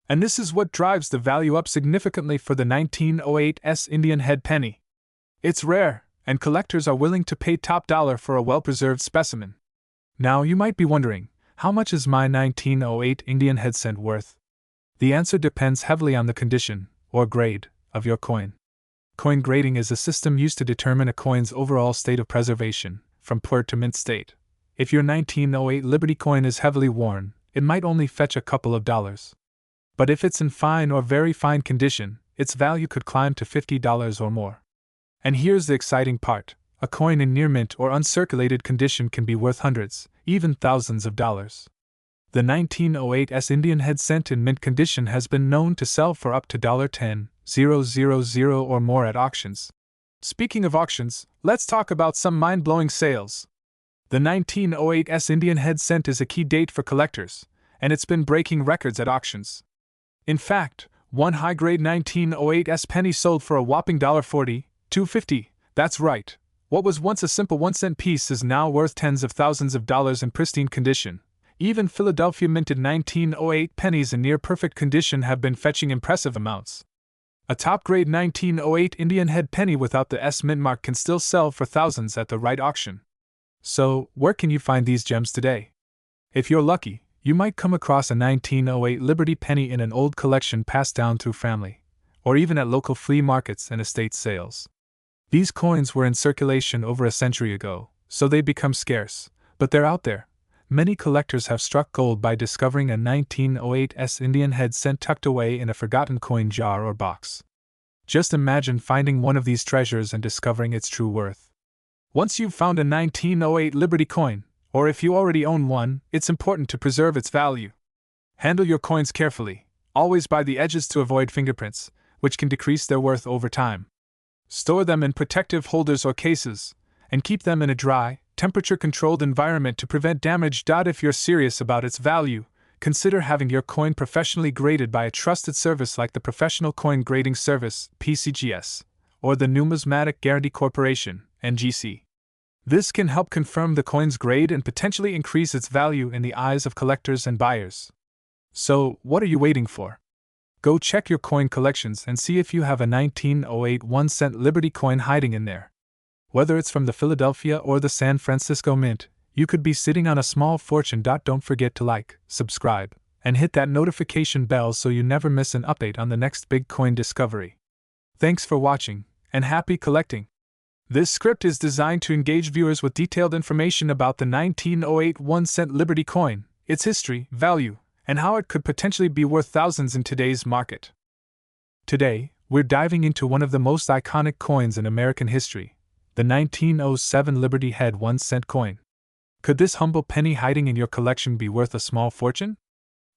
And this is what drives the value up significantly for the 1908's Indian head penny. It's rare, and collectors are willing to pay top dollar for a well-preserved specimen. Now you might be wondering, how much is my 1908 Indian head cent worth? The answer depends heavily on the condition, or grade, of your coin. Coin grading is a system used to determine a coin's overall state of preservation, from poor to mint state. If your 1908 Liberty coin is heavily worn, it might only fetch a couple of dollars. But if it's in fine or very fine condition, its value could climb to $50 or more. And here's the exciting part. A coin in near mint or uncirculated condition can be worth hundreds, even thousands of dollars. The 1908's Indian head cent in mint condition has been known to sell for up to $10,000 or more at auctions. Speaking of auctions, let's talk about some mind-blowing sales. The 1908's Indian head cent is a key date for collectors, and it's been breaking records at auctions. In fact, one high-grade 1908's penny sold for a whopping $40, $2.50. That's right. What was once a simple 1-cent piece is now worth tens of thousands of dollars in pristine condition. Even Philadelphia minted 1908 pennies in near-perfect condition have been fetching impressive amounts. A top-grade 1908 Indian head penny without the S mint mark can still sell for thousands at the right auction. So, where can you find these gems today? If you're lucky, you might come across a 1908 Liberty penny in an old collection passed down through family, or even at local flea markets and estate sales. These coins were in circulation over a century ago, so they become scarce, but they're out there. Many collectors have struck gold by discovering a 1908's Indian head cent tucked away in a forgotten coin jar or box. Just imagine finding one of these treasures and discovering its true worth. Once you've found a 1908 Liberty coin, or if you already own one, it's important to preserve its value. Handle your coins carefully, always by the edges to avoid fingerprints, which can decrease their worth over time. Store them in protective holders or cases, and keep them in a dry, temperature-controlled environment to prevent damage. If you're serious about its value, consider having your coin professionally graded by a trusted service like the Professional Coin Grading Service, PCGS, or the Numismatic Guarantee Corporation, NGC. This can help confirm the coin's grade and potentially increase its value in the eyes of collectors and buyers. So, what are you waiting for? Go check your coin collections and see if you have a 1908 1-cent Liberty coin hiding in there. Whether it's from the Philadelphia or the San Francisco Mint, you could be sitting on a small fortune. Don't forget to like, subscribe, and hit that notification bell so you never miss an update on the next big coin discovery. Thanks for watching, and happy collecting! This script is designed to engage viewers with detailed information about the 1908 1-cent Liberty coin, its history, value, and how it could potentially be worth thousands in today's market. Today, we're diving into one of the most iconic coins in American history, the 1907 Liberty Head 1-cent coin. Could this humble penny hiding in your collection be worth a small fortune?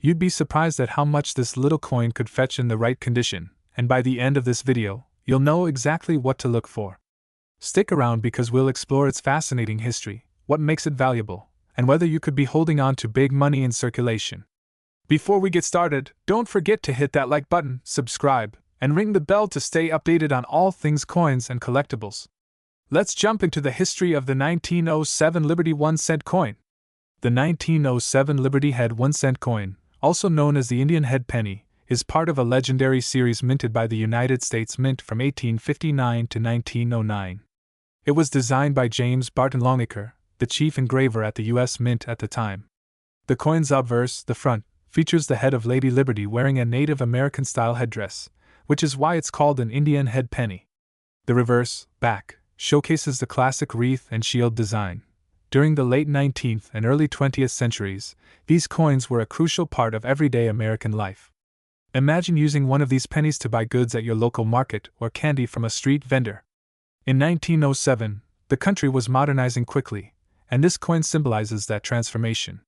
You'd be surprised at how much this little coin could fetch in the right condition, and by the end of this video, you'll know exactly what to look for. Stick around because we'll explore its fascinating history, what makes it valuable, and whether you could be holding on to big money in circulation. Before we get started, don't forget to hit that like button, subscribe, and ring the bell to stay updated on all things coins and collectibles. Let's jump into the history of the 1907 Liberty 1-cent coin. The 1907 Liberty Head 1-cent coin, also known as the Indian head penny, is part of a legendary series minted by the United States Mint from 1859 to 1909. It was designed by James Barton Longacre, the chief engraver at the U.S. Mint at the time. The coin's obverse, the front, features the head of Lady Liberty wearing a Native American-style headdress, which is why it's called an Indian head penny. The reverse, back, showcases the classic wreath and shield design. During the late 19th and early 20th centuries, these coins were a crucial part of everyday American life. Imagine using one of these pennies to buy goods at your local market or candy from a street vendor. In 1907, the country was modernizing quickly, and this coin symbolizes that transformation.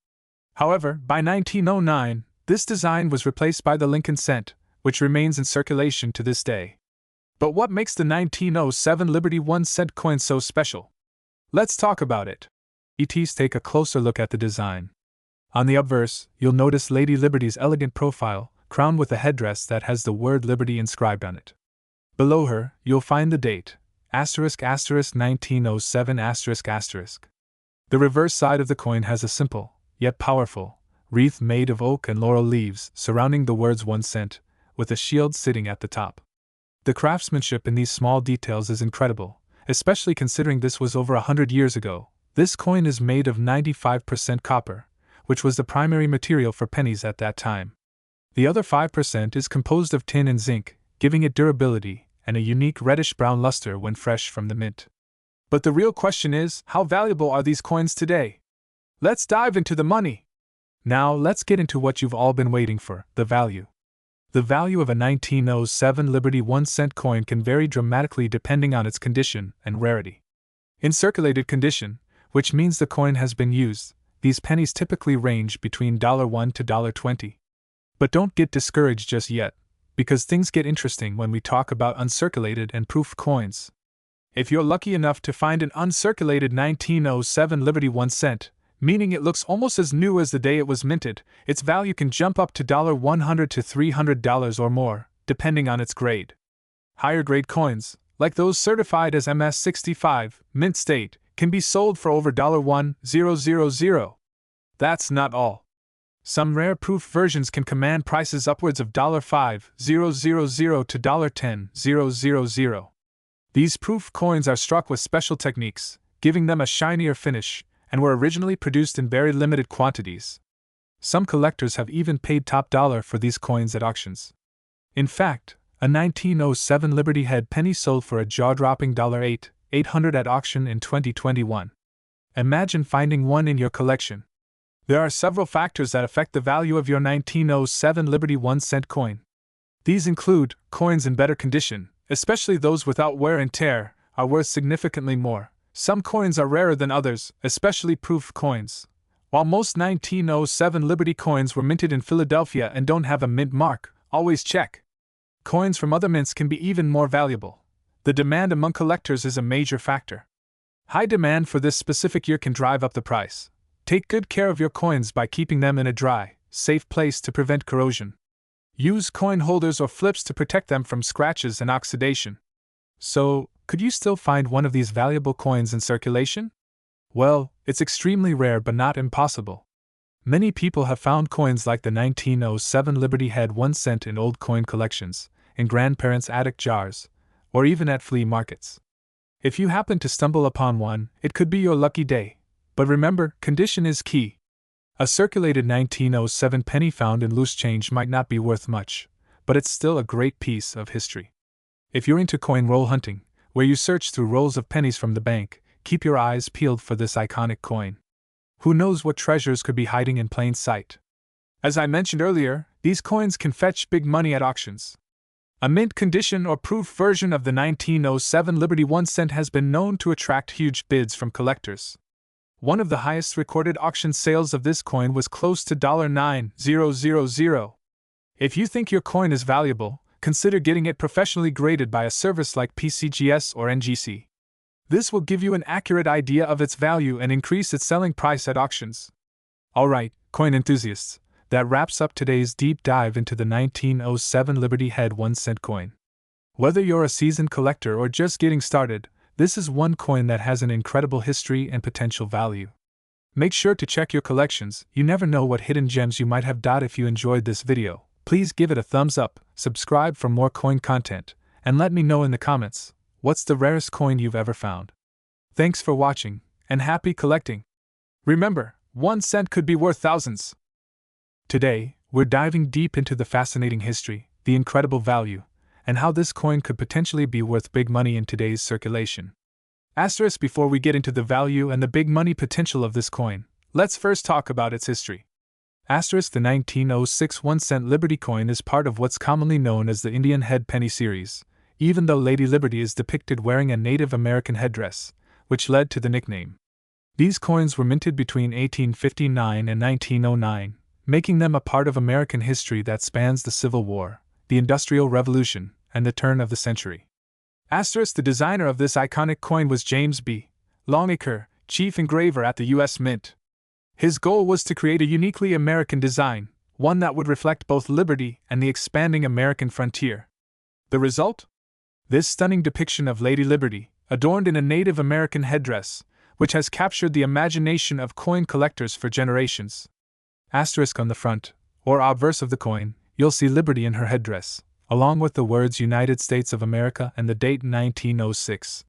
However, by 1909, this design was replaced by the Lincoln cent, which remains in circulation to this day. But what makes the 1907 Liberty 1-cent coin so special? Let's talk about it. Let's take a closer look at the design. On the obverse, you'll notice Lady Liberty's elegant profile, crowned with a headdress that has the word Liberty inscribed on it. Below her, you'll find the date, **1907***. The reverse side of the coin has a simple, yet powerful, wreath made of oak and laurel leaves surrounding the words 1 cent, with a shield sitting at the top. The craftsmanship in these small details is incredible, especially considering this was over 100 years ago. This coin is made of 95% copper, which was the primary material for pennies at that time. The other 5% is composed of tin and zinc, giving it durability and a unique reddish-brown luster when fresh from the mint. But the real question is, how valuable are these coins today? Let's dive into the money. Now let's get into what you've all been waiting for, the value. The value of a 1907 Liberty 1-cent coin can vary dramatically depending on its condition and rarity. In circulated condition, which means the coin has been used, these pennies typically range between $1 to $20. But don't get discouraged just yet, because things get interesting when we talk about uncirculated and proof coins. If you're lucky enough to find an uncirculated 1907 Liberty 1 cent, meaning it looks almost as new as the day it was minted, its value can jump up to $100 to $300 or more, depending on its grade. Higher grade coins, like those certified as MS-65, mint state, can be sold for over $1,000. That's not all. Some rare proof versions can command prices upwards of $5,000 to $10,000. These proof coins are struck with special techniques, giving them a shinier finish, and were originally produced in very limited quantities. Some collectors have even paid top dollar for these coins at auctions. In fact, a 1907 Liberty Head penny sold for a jaw-dropping $800 at auction in 2021. Imagine finding one in your collection. There are several factors that affect the value of your 1907 Liberty 1 cent coin. These include coins in better condition, especially those without wear and tear, are worth significantly more. Some coins are rarer than others, especially proof coins. While most 1907 Liberty coins were minted in Philadelphia and don't have a mint mark, always check. Coins from other mints can be even more valuable. The demand among collectors is a major factor. High demand for this specific year can drive up the price. Take good care of your coins by keeping them in a dry, safe place to prevent corrosion. Use coin holders or flips to protect them from scratches and oxidation. So, could you still find one of these valuable coins in circulation? Well, it's extremely rare but not impossible. Many people have found coins like the 1907 Liberty Head 1 cent in old coin collections, in grandparents' attic jars, or even at flea markets. If you happen to stumble upon one, it could be your lucky day. But remember, condition is key. A circulated 1907 penny found in loose change might not be worth much, but it's still a great piece of history. If you're into coin roll hunting, where you search through rolls of pennies from the bank, keep your eyes peeled for this iconic coin. Who knows what treasures could be hiding in plain sight? As I mentioned earlier, these coins can fetch big money at auctions. A mint condition or proof version of the 1907 Liberty 1 cent has been known to attract huge bids from collectors. One of the highest recorded auction sales of this coin was close to $9,000. If you think your coin is valuable, consider getting it professionally graded by a service like PCGS or NGC. This will give you an accurate idea of its value and increase its selling price at auctions. Alright, coin enthusiasts, that wraps up today's deep dive into the 1907 Liberty Head 1 cent coin. Whether you're a seasoned collector or just getting started, this is one coin that has an incredible history and potential value. Make sure to check your collections, you never know what hidden gems you might have. If you enjoyed this video, please give it a thumbs up, subscribe for more coin content, and let me know in the comments, what's the rarest coin you've ever found? Thanks for watching, and happy collecting! Remember, 1 cent could be worth thousands. Today, we're diving deep into the fascinating history, the incredible value, and how this coin could potentially be worth big money in today's circulation. Asterisk before we get into the value and the big money potential of this coin, let's first talk about its history. Asterisk the 1906 1 cent Liberty coin is part of what's commonly known as the Indian Head Penny series, even though Lady Liberty is depicted wearing a Native American headdress, which led to the nickname. These coins were minted between 1859 and 1909, making them a part of American history that spans the Civil War, the Industrial Revolution, and the turn of the century. Asterisk the designer of this iconic coin was James B. Longacre, chief engraver at the U.S. Mint. His goal was to create a uniquely American design, one that would reflect both liberty and the expanding American frontier. The result? This stunning depiction of Lady Liberty, adorned in a Native American headdress, which has captured the imagination of coin collectors for generations. Asterisk on the front, or obverse of the coin, you'll see Liberty in her headdress, along with the words United States of America and the date 1906.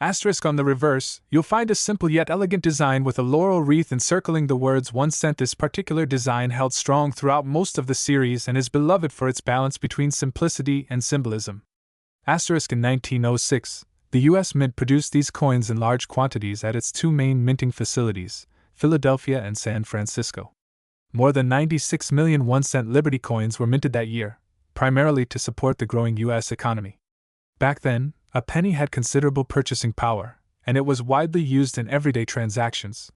Asterisk on the reverse, you'll find a simple yet elegant design with a laurel wreath encircling the words 1 cent. This particular design held strong throughout most of the series and is beloved for its balance between simplicity and symbolism. Asterisk in 1906, the U.S. Mint produced these coins in large quantities at its two main minting facilities, Philadelphia and San Francisco. More than 96 million 1 cent Liberty coins were minted that year, primarily to support the growing U.S. economy. Back then, a penny had considerable purchasing power, and it was widely used in everyday transactions.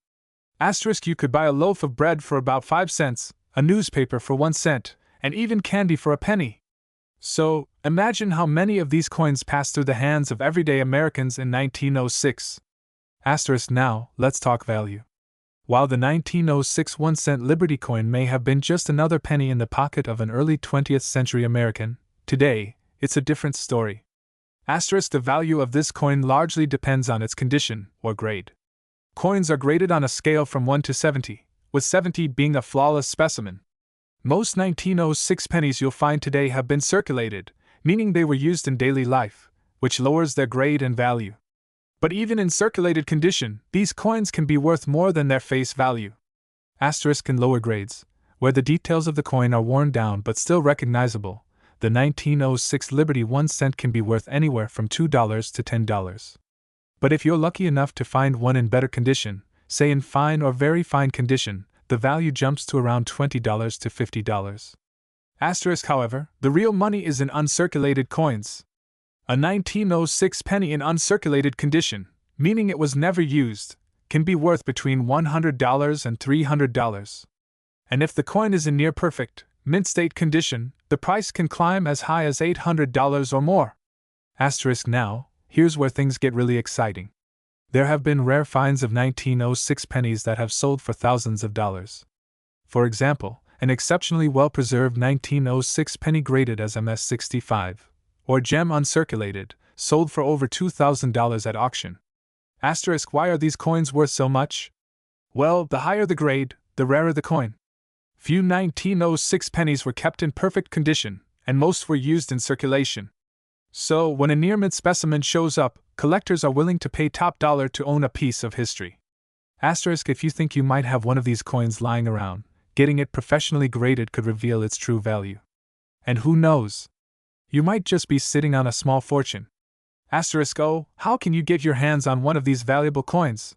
Asterisk you could buy a loaf of bread for about 5 cents, a newspaper for 1 cent, and even candy for a penny. So, imagine how many of these coins passed through the hands of everyday Americans in 1906. Asterisk. Now, let's talk value. While the 1906 1-cent Liberty coin may have been just another penny in the pocket of an early 20th century American, today, it's a different story. Asterisk. The value of this coin largely depends on its condition, or grade. Coins are graded on a scale from 1 to 70, with 70 being a flawless specimen. Most 1906 pennies you'll find today have been circulated, meaning they were used in daily life, which lowers their grade and value. But even in circulated condition, these coins can be worth more than their face value. Asterisk. In lower grades, where the details of the coin are worn down but still recognizable, the 1906 Liberty 1 cent can be worth anywhere from $2 to $10. But if you're lucky enough to find one in better condition, say in fine or very fine condition, the value jumps to around $20 to $50. Asterisk. However, the real money is in uncirculated coins. A 1906 penny in uncirculated condition, meaning it was never used, can be worth between $100 and $300. And if the coin is in near perfect, mint state condition, the price can climb as high as $800 or more. Asterisk. Now, here's where things get really exciting. There have been rare finds of 1906 pennies that have sold for thousands of dollars. For example, an exceptionally well-preserved 1906 penny graded as MS-65, or gem uncirculated, sold for over $2,000 at auction. Asterisk. Why are these coins worth so much? Well, the higher the grade, the rarer the coin. Few 1906 pennies were kept in perfect condition, and most were used in circulation. So, when a near-mint specimen shows up, collectors are willing to pay top dollar to own a piece of history. Asterisk. If you think you might have one of these coins lying around, getting it professionally graded could reveal its true value. And who knows? You might just be sitting on a small fortune. Asterisk. Oh, how can you get your hands on one of these valuable coins?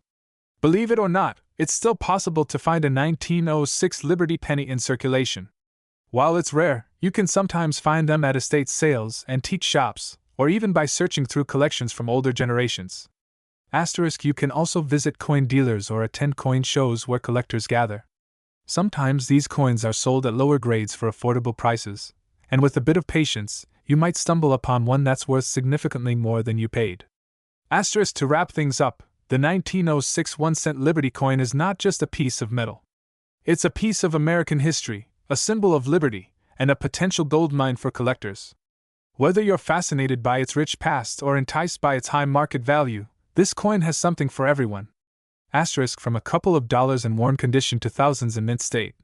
Believe it or not, it's still possible to find a 1906 Liberty penny in circulation. While it's rare, you can sometimes find them at estate sales, antique shops, or even by searching through collections from older generations. Asterisk. You can also visit coin dealers or attend coin shows where collectors gather. Sometimes these coins are sold at lower grades for affordable prices, and with a bit of patience, you might stumble upon one that's worth significantly more than you paid. Asterisk. To wrap things up, the 1906 1-cent Liberty coin is not just a piece of metal. It's a piece of American history, a symbol of liberty, and a potential goldmine for collectors. Whether you're fascinated by its rich past or enticed by its high market value, this coin has something for everyone. Asterisk. From a couple of dollars in worn condition to thousands in mint state,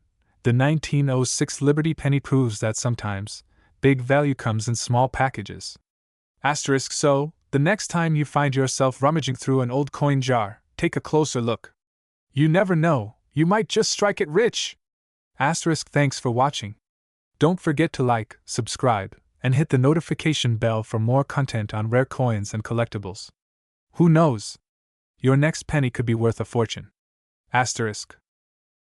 the 1906 Liberty penny proves that sometimes, big value comes in small packages. Asterisk. So, the next time you find yourself rummaging through an old coin jar, take a closer look. You never know, you might just strike it rich. Asterisk. Thanks for watching. Don't forget to like, subscribe, and hit the notification bell for more content on rare coins and collectibles. Who knows? Your next penny could be worth a fortune. Asterisk.